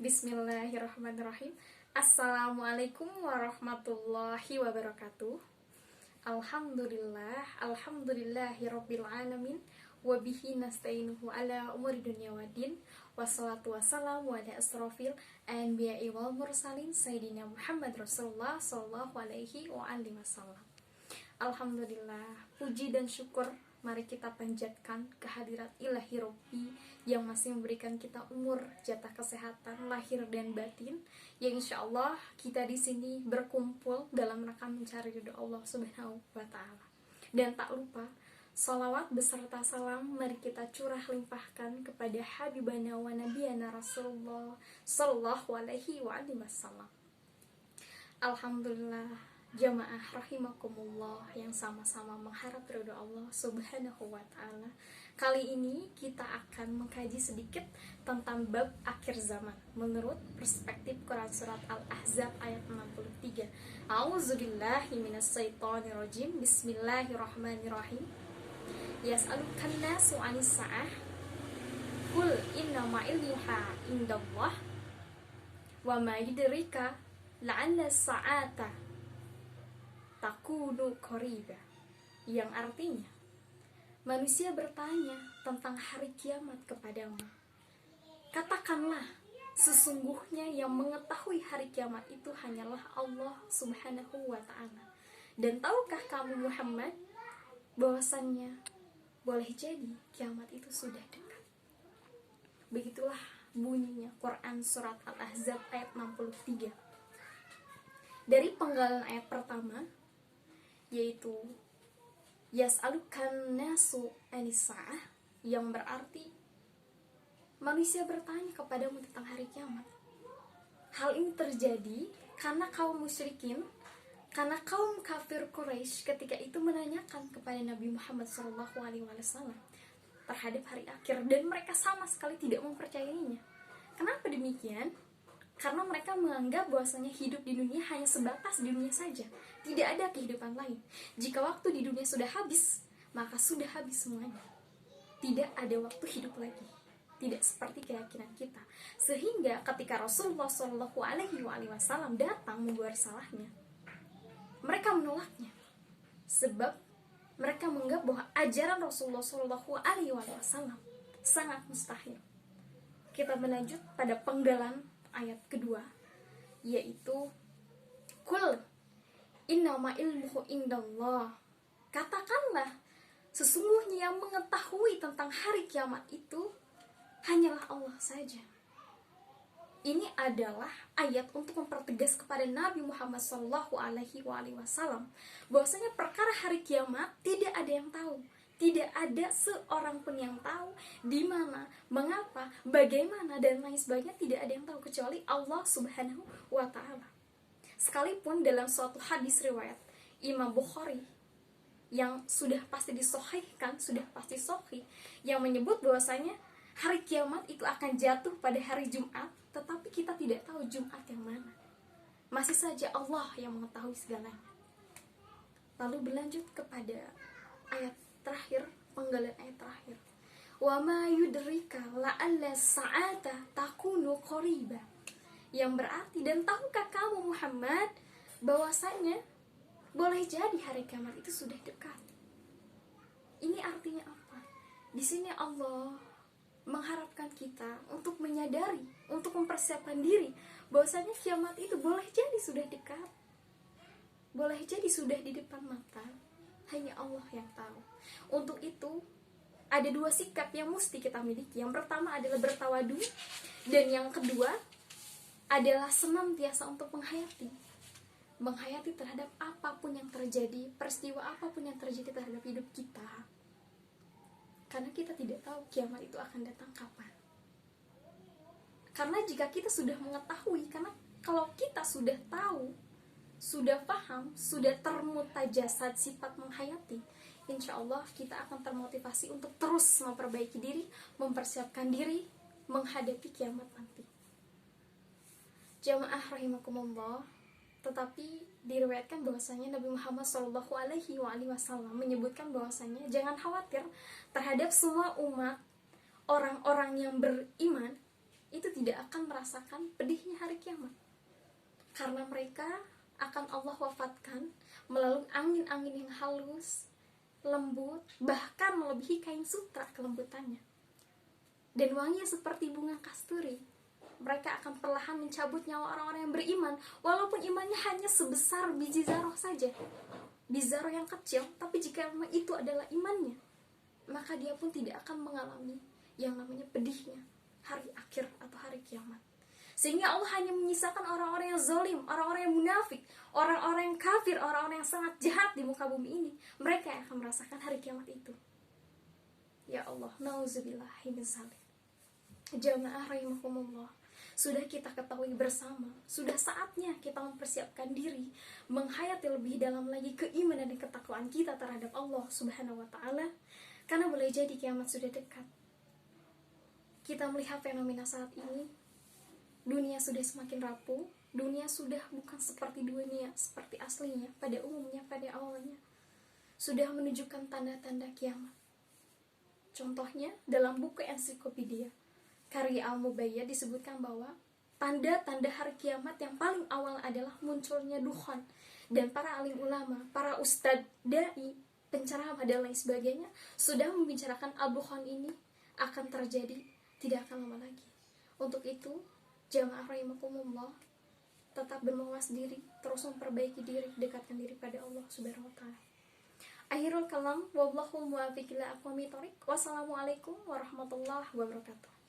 Bismillahirrahmanirrahim. Assalamualaikum warahmatullahi wabarakatuh. Alhamdulillahirabbil alamin. Wabihi nasta'inuhu ala umuri dunya waddin. Wassalatu wassalamu ala asrofil anbiya'i wal mursalin Sayyidina Muhammad Rasulullah sallallahu alaihi wa alihi wasallam. Alhamdulillah, puji dan syukur mari kita panjatkan kehadirat ilahi Rabbi yang masih memberikan kita umur, jatah kesehatan, lahir dan batin. Yang insya Allah kita di sini berkumpul dalam rangka mencari ridho Allah Subhanahu wa Ta'ala. Dan tak lupa, salawat beserta salam mari kita curah limpahkan kepada Habibana wa Nabiyana Rasulullah sallallahu alaihi wa alihi wasallam. Alhamdulillah, jamaah rahimakumullah yang sama-sama mengharap ridho Allah Subhanahu wa Ta'ala. Kali ini kita akan mengkaji sedikit tentang bab akhir zaman menurut perspektif Quran surat Al-Ahzab ayat 63. A'udzubillahi minasyaitonirrajim. Bismillahirrahmanirrahim. Yas'alukan nasu 'anis sa'ah qul innama ilmuha indallah wa ma yudrika la'alla sa'ata takunu qariba, yang artinya manusia bertanya tentang hari kiamat kepadamu. Katakanlah, sesungguhnya yang mengetahui hari kiamat itu hanyalah Allah Subhanahu wa Ta'ala. Dan tahukah kamu Muhammad bahwasannya boleh jadi kiamat itu sudah dekat. Begitulah bunyinya Quran surat Al-Ahzab ayat 63. Dari penggalan ayat pertama, yaitu yas'alukan nasu 'anis sa'ah, yang berarti manusia bertanya kepadamu tentang hari kiamat. Hal ini terjadi karena kaum musyrikin, karena kaum kafir Quraisy ketika itu menanyakan kepada Nabi Muhammad SAW terhadap hari akhir, dan mereka sama sekali tidak mempercayainya. Kenapa demikian? Karena mereka menganggap bahwasanya hidup di dunia hanya sebatas di dunia saja, tidak ada kehidupan lain. Jika waktu di dunia sudah habis, maka sudah habis semuanya. Tidak ada waktu hidup lagi. Tidak seperti keyakinan kita. Sehingga ketika Rasulullah SAW datang membawa risalahnya, mereka menolaknya. Sebab mereka menganggap bahwa ajaran Rasulullah SAW sangat mustahil. Kita melanjut pada penggalan ayat kedua, yaitu kul innama ilmuhu indallah. Katakanlah, sesungguhnya yang mengetahui tentang hari kiamat itu hanyalah Allah saja. Ini adalah ayat untuk mempertegas kepada Nabi Muhammad SAW bahwasanya perkara hari kiamat tidak ada yang tahu. Tidak ada seorang pun yang tahu di mana, mengapa, bagaimana, dan lain sebagainya. Tidak ada yang tahu kecuali Allah Subhanahu wa Ta'ala. Sekalipun dalam suatu hadis riwayat Imam Bukhari yang sudah pasti disahihkan, sudah pasti sahih, yang menyebut bahwasanya hari kiamat itu akan jatuh pada hari Jumat, tetapi kita tidak tahu Jumat yang mana. Masih saja Allah yang mengetahui segalanya. Lalu berlanjut kepada ayat terakhir, penggalan ayat terakhir. Wa ma yudrika la'alla sa'ata takunu qariba, yang berarti, dan tahukah kamu Muhammad bahwasanya boleh jadi hari kiamat itu sudah dekat. Ini artinya apa? Di sini Allah mengharapkan kita untuk menyadari, untuk mempersiapkan diri bahwasanya kiamat itu boleh jadi sudah dekat. Boleh jadi sudah di depan mata. Hanya Allah yang tahu. Untuk itu ada dua sikap yang mesti kita miliki. Yang pertama adalah bertawadu, dan yang kedua adalah senantiasa untuk menghayati terhadap apapun yang terjadi, peristiwa apapun yang terjadi terhadap hidup kita. Karena kita tidak tahu kiamat itu akan datang kapan. Karena jika kita sudah mengetahui, karena kalau kita sudah tahu, sudah paham, sudah termutajasad sifat menghayati, insya Allah kita akan termotivasi untuk terus memperbaiki diri, mempersiapkan diri menghadapi kiamat nanti. Jamaah rahimakumullah, tetapi diriwayatkan bahwasanya Nabi Muhammad SAW menyebutkan bahwasanya jangan khawatir terhadap semua umat orang-orang yang beriman itu tidak akan merasakan pedihnya hari kiamat, karena mereka akan Allah wafatkan melalui angin-angin yang halus, lembut, bahkan melebihi kain sutra kelembutannya, dan wanginya seperti bunga kasturi. Mereka akan perlahan mencabut nyawa orang-orang yang beriman, walaupun imannya hanya sebesar biji zarah saja, biji zarah yang kecil, tapi jika memang itu adalah imannya, maka dia pun tidak akan mengalami yang namanya pedihnya hari akhir atau hari kiamat. Sehingga Allah hanya menyisakan orang-orang yang zalim, orang-orang yang munafik, orang-orang yang kafir, orang-orang yang sangat jahat di muka bumi ini. Mereka yang akan merasakan hari kiamat itu. Ya Allah, nauzubillahi min dzalik. Jamaah rahimakumullah, sudah kita ketahui bersama, sudah saatnya kita mempersiapkan diri, menghayati lebih dalam lagi keimanan dan ketakwaan kita terhadap Allah Subhanahu wa Ta'ala, karena boleh jadi kiamat sudah dekat. Kita melihat fenomena saat ini, dunia sudah semakin rapuh, dunia sudah bukan seperti dunia seperti aslinya pada umumnya, pada awalnya. Sudah menunjukkan tanda-tanda kiamat. Contohnya dalam buku ensiklopedia karya Al-Mubayyad disebutkan bahwa tanda-tanda hari kiamat yang paling awal adalah munculnya dukhan, dan para alim ulama, para ustadz, dai, penceramah dan lain sebagainya sudah membicarakan al-dukhan ini akan terjadi tidak akan lama lagi. Untuk itu, jamaah rahimakumullah, tetap bermawas diri, terus memperbaiki diri, dekatkan diri pada Allah Subhanahu wa Ta'ala. Akhirul kalam, wallahu muwaffiq ila aqwamit thoriq. Wassalamualaikum warahmatullahi wabarakatuh.